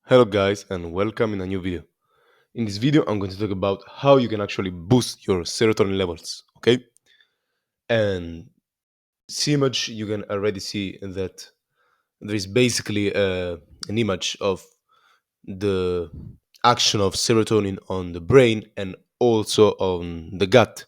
Hello guys and welcome in a new video. In this video I'm going to talk about how you can actually boost your serotonin levels, okay? And this image you can already see that there is basically an image of the action of serotonin on the brain and also on the gut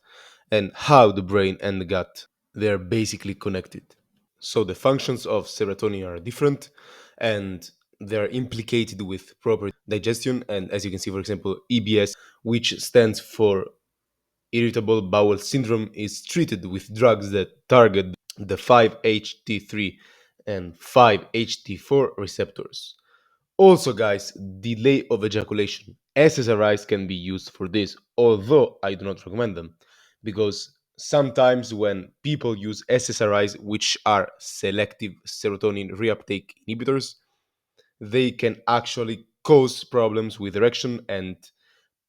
and how the brain and the gut they're basically connected. So the functions of serotonin are different and they're implicated with proper digestion. And as you can see, for example, EBS, which stands for irritable bowel syndrome, is treated with drugs that target the 5-HT3 and 5-HT4 receptors. Also, guys, delay of ejaculation. SSRIs can be used for this, although I do not recommend them because sometimes when people use SSRIs, which are selective serotonin reuptake inhibitors, they can actually cause problems with erection and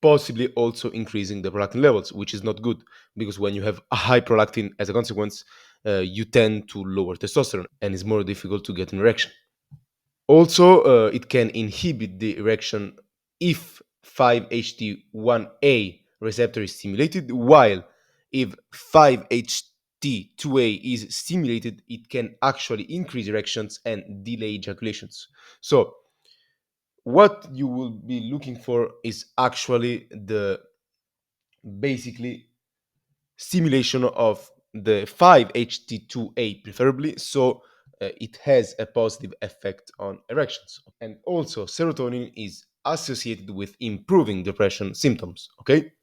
possibly also increasing the prolactin levels, which is not good because when you have a high prolactin as a consequence, you tend to lower testosterone and it's more difficult to get an erection. Also, it can inhibit the erection if 5-HT1A receptor is stimulated, while if 5-HT2A is stimulated, it can actually increase erections and delay ejaculations. So, what you will be looking for is actually the basically stimulation of the 5-HT2A preferably, so it has a positive effect on erections. And also, serotonin is associated with improving depression symptoms. Okay,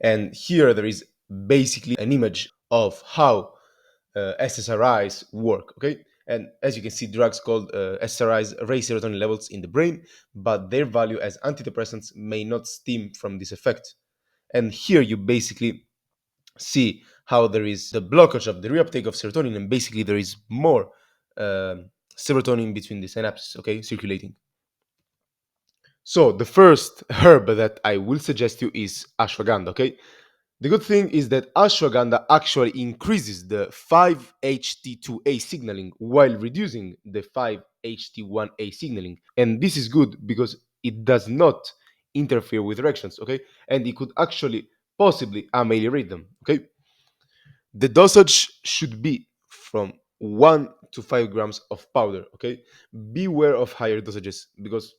and here there is basically an image of how SSRIs work. Okay, and as you can see, drugs called SSRIs raise serotonin levels in the brain, but their value as antidepressants may not stem from this effect. And here you basically see how there is the blockage of the reuptake of serotonin, and basically there is more serotonin between the synapses, okay, circulating. So the first herb that I will suggest you is ashwagandha, okay? The good thing is that ashwagandha actually increases the 5-HT2A signaling while reducing the 5-HT1A signaling. And this is good because it does not interfere with erections, okay? And it could actually possibly ameliorate them, okay? The dosage should be from 1 to 5 grams of powder, okay? Beware of higher dosages because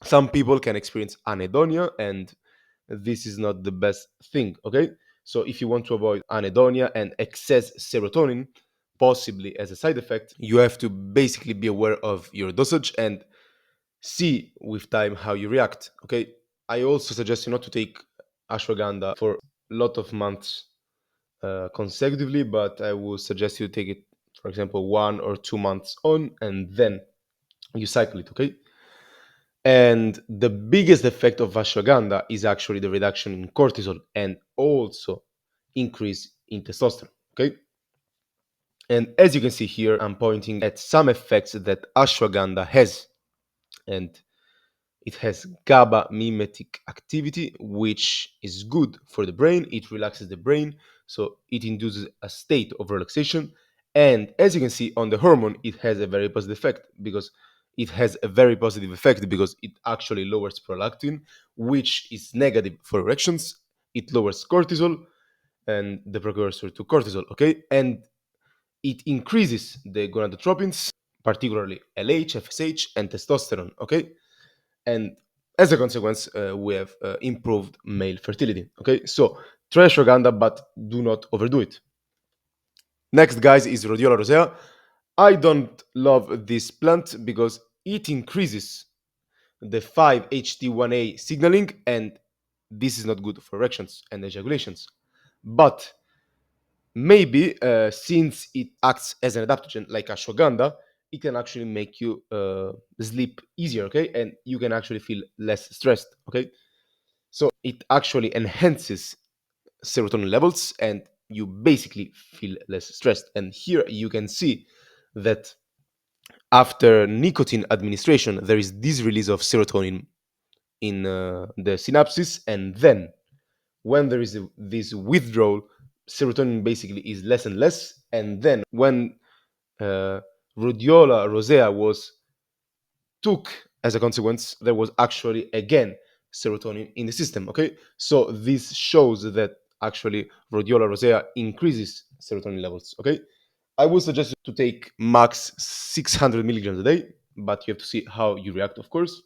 some people can experience anhedonia and this is not the best thing, okay? So if you want to avoid anhedonia and excess serotonin possibly as a side effect, you have to basically be aware of your dosage and see with time how you react, okay? I also suggest you not to take ashwagandha for a lot of months consecutively, but I would suggest you take it, for example, 1 or 2 months on, and then you cycle it, okay? And the biggest effect of ashwagandha is actually the reduction in cortisol and also increase in testosterone, okay? And as you can see here, I'm pointing at some effects that ashwagandha has. And it has GABA mimetic activity, which is good for the brain. It relaxes the brain, so it induces a state of relaxation. And as you can see on the hormone, it has a very positive effect because it actually lowers prolactin, which is negative for erections. It lowers cortisol and the precursor to cortisol, okay? And it increases the gonadotropins, particularly LH, FSH, and testosterone, okay? And as a consequence, we have improved male fertility. Okay, so try ashwagandha, but do not overdo it. Next, guys, is Rhodiola rosea. I don't love this plant because it increases the 5-HT1A signaling, and this is not good for erections and ejaculations. But maybe since it acts as an adaptogen like ashwagandha, it can actually make you sleep easier, okay, and you can actually feel less stressed, okay. So it actually enhances serotonin levels and you basically feel less stressed. And here you can see that after nicotine administration, there is this release of serotonin in the synapses. And then when there is this withdrawal, serotonin basically is less and less. And then when uh, rhodiola rosea was took As a consequence, there was actually again serotonin in the system. Okay, so this shows that actually rhodiola rosea increases serotonin levels. Okay, I would suggest you to take max 600 milligrams a day, but you have to see how you react, of course.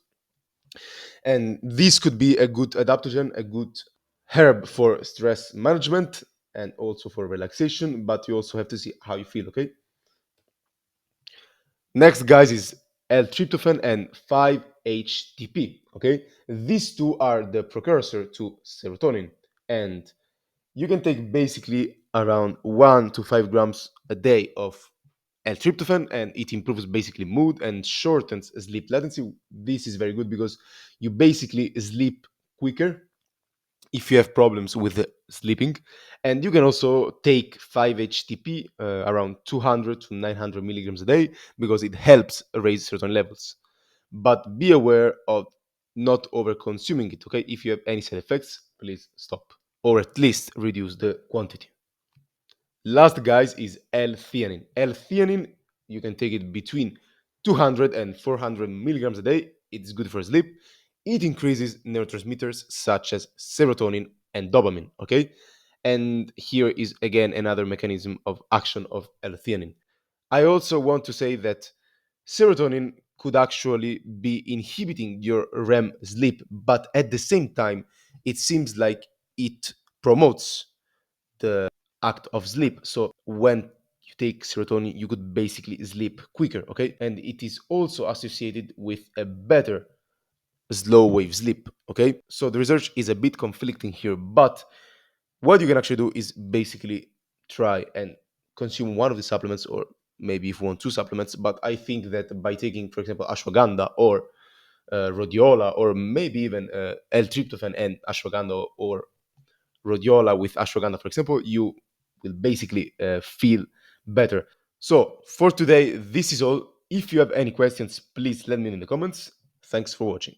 And this could be a good adaptogen, a good herb for stress management and also for relaxation, but you also have to see how you feel. Okay, next, guys, is L-tryptophan and 5-HTP. Okay, these two are the precursor to serotonin, and you can take basically around 1 to 5 grams a day of L-tryptophan, and it improves basically mood and shortens sleep latency. This is very good because you basically sleep quicker if you have problems with sleeping. And you can also take 5-HTP around 200 to 900 milligrams a day because it helps raise serotonin levels. But be aware of not over consuming it. Okay, if you have any side effects, please stop or at least reduce the quantity. Last, guys, is L-theanine. L-theanine, you can take it between 200 and 400 milligrams a day. It's good for sleep. It increases neurotransmitters such as serotonin and dopamine. Okay, and here is again another mechanism of action of L-theanine. I also want to say that serotonin could actually be inhibiting your REM sleep, but at the same time, it seems like it promotes the act of sleep. So when you take serotonin, you could basically sleep quicker, okay? And it is also associated with a better slow wave sleep, okay? So the research is a bit conflicting here, but what you can actually do is basically try and consume one of the supplements, or maybe if you want two supplements. But I think that by taking, for example, ashwagandha or rhodiola, or maybe even L-tryptophan and ashwagandha, or rhodiola with ashwagandha, for example, you will basically feel better. So for today, this is all. If you have any questions, please let me know in the comments. Thanks for watching.